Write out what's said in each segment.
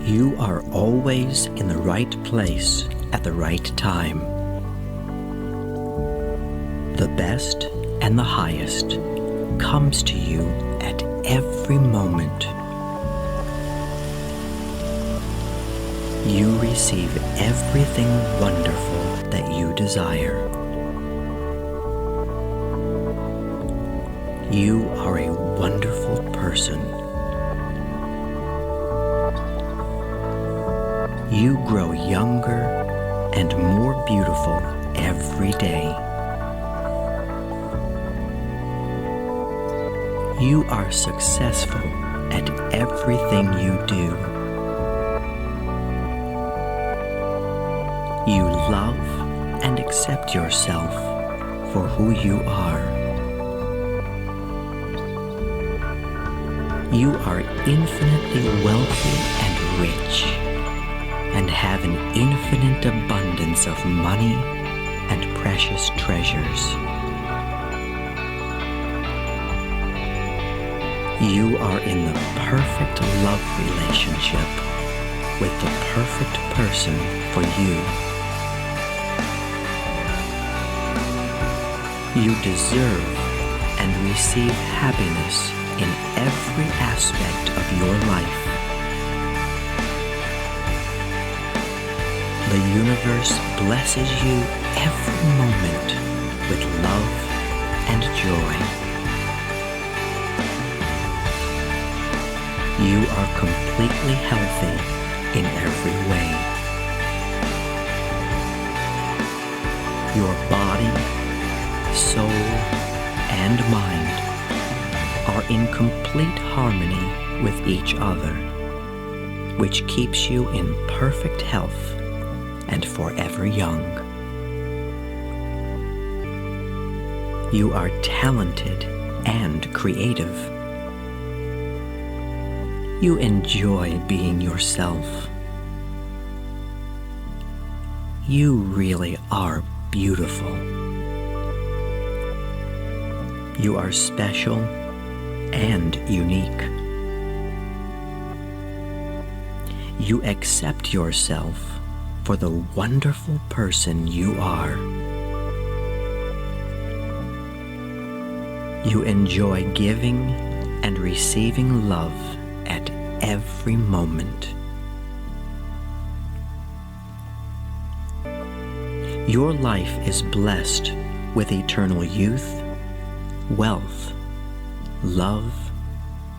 You are always in the right place at the right time. The best and the highest comes to you at every moment. You receive everything wonderful that you desire. You are a wonderful person. You grow younger and more beautiful every day. You are successful at everything you do. You love and accept yourself for who you are. You are infinitely wealthy and rich, and have an infinite abundance of money and precious treasures. You are in the perfect love relationship with the perfect person for you. You deserve and receive happiness in every aspect of your life. The universe blesses you every moment with love and joy. You are completely healthy in every way. Your body, soul, and mind are in complete harmony with each other, which keeps you in perfect health and forever young. You are talented and creative. You enjoy being yourself. You really are beautiful. You are special and unique. You accept yourself for the wonderful person you are. You enjoy giving and receiving love at every moment. Your life is blessed with eternal youth, wealth, love,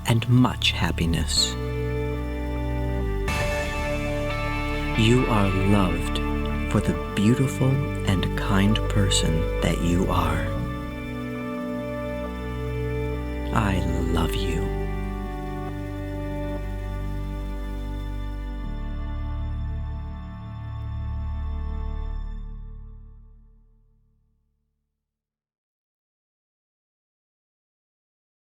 and much happiness. You are loved for the beautiful and kind person that you are. I